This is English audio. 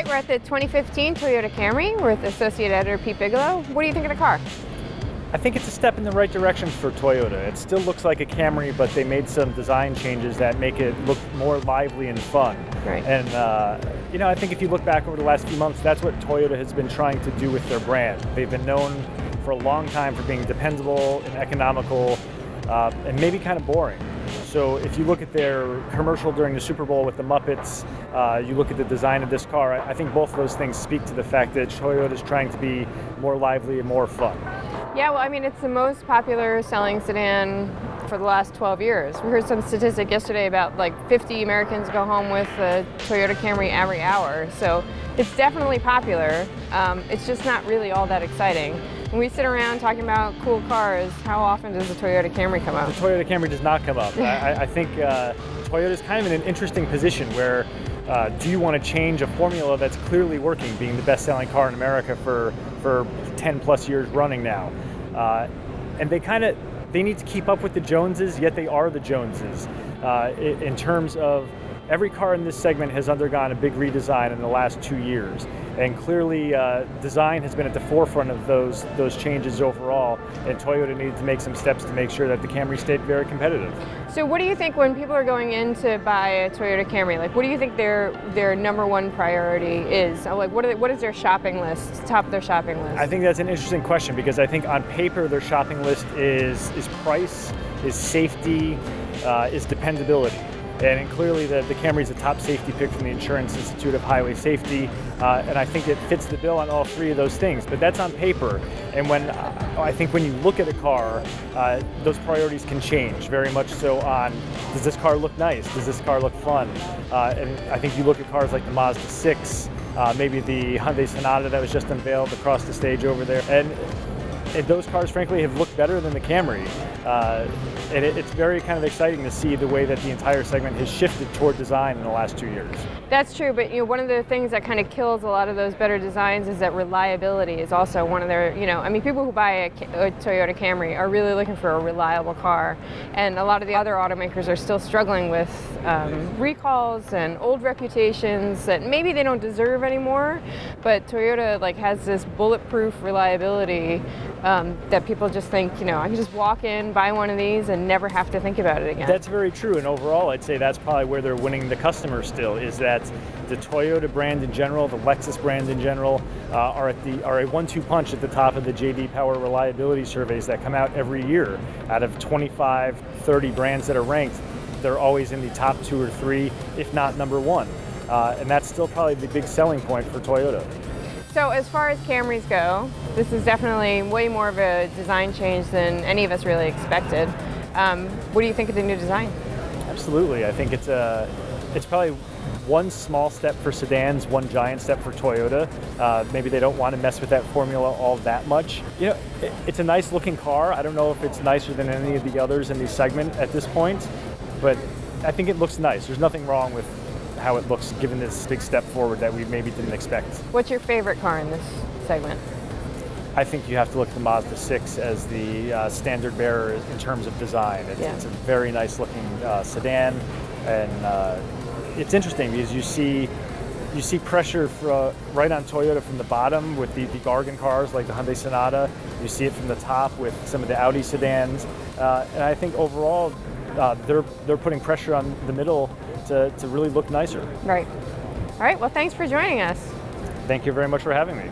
We're at the 2015 Toyota Camry with Associate Editor Pete Bigelow. What do you think of the car? I think it's a step in the right direction for Toyota. It still looks like a Camry, but they made some design changes that make it look more lively and fun. Right. And you know, I think if you look back over the last few months, that's what Toyota has been trying to do with their brand. They've been known for a long time for being dependable and economical, and maybe kind of boring. So if you look at their commercial during the Super Bowl with the Muppets, you look at the design of this car, I think both of those things speak to the fact that Toyota is trying to be more lively and more fun. Yeah, well, I mean, it's the most popular selling sedan for the last 12 years. We heard some statistic yesterday about like 50 Americans go home with a Toyota Camry every hour. So it's definitely popular. It's just not really all that exciting. When we sit around talking about cool cars, how often does the Toyota Camry come up? The Toyota Camry does not come up. I think Toyota is kind of in an interesting position where do you want to change a formula that's clearly working, being the best-selling car in America for 10 plus years running now? And they need to keep up with the Joneses, yet they are the Joneses. In terms of every car in this segment has undergone a big redesign in the last 2 years. And clearly design has been at the forefront of those changes overall, and Toyota needed to make some steps to make sure that the Camry stayed very competitive. So what do you think when people are going in to buy a Toyota Camry, like what do you think their number one priority is? Like what is their shopping list, top of their shopping list? I think that's an interesting question because I think on paper their shopping list is price, is safety, is dependability. And clearly the Camry is a top safety pick from the Insurance Institute of Highway Safety, and I think it fits the bill on all three of those things. But that's on paper, and I think when you look at a car, those priorities can change very much so on, does this car look nice? Does this car look fun? And I think you look at cars like the Mazda 6, maybe the Hyundai Sonata that was just unveiled across the stage over there, and those cars frankly have looked better than the Camry. And it's very kind of exciting to see the way that the entire segment has shifted toward design in the last 2 years. That's true, but you know, one of the things that kind of kills a lot of those better designs is that reliability is also one of their, I mean, people who buy a Toyota Camry are really looking for a reliable car, and a lot of the other automakers are still struggling with recalls and old reputations that maybe they don't deserve anymore, but Toyota has this bulletproof reliability that people just think, I can just walk in, buy one of these, and never have to think about it again. That's very true, and overall I'd say that's probably where they're winning the customer still, is that the Toyota brand in general, the Lexus brand in general, are a 1-2 punch at the top of the J.D. Power reliability surveys that come out every year. Out of 25, 30 brands that are ranked, they're always in the top 2 or 3, if not number 1. And that's still probably the big selling point for Toyota. So as far as Camrys go, this is definitely way more of a design change than any of us really expected. What do you think of the new design? Absolutely. I think it's probably one small step for sedans, one giant step for Toyota. Maybe they don't want to mess with that formula all that much. It's a nice looking car. I don't know if it's nicer than any of the others in the segment at this point, but I think it looks nice. There's nothing wrong with how it looks given this big step forward that we maybe didn't expect. What's your favorite car in this segment? I think you have to look at the Mazda 6 as the standard bearer in terms of design. It's a very nice looking sedan, and it's interesting because you see pressure right on Toyota from the bottom with the Gargan cars like the Hyundai Sonata. You see it from the top with some of the Audi sedans, and I think overall they're putting pressure on the middle to really look nicer. Right. All right, well, thanks for joining us. Thank you very much for having me.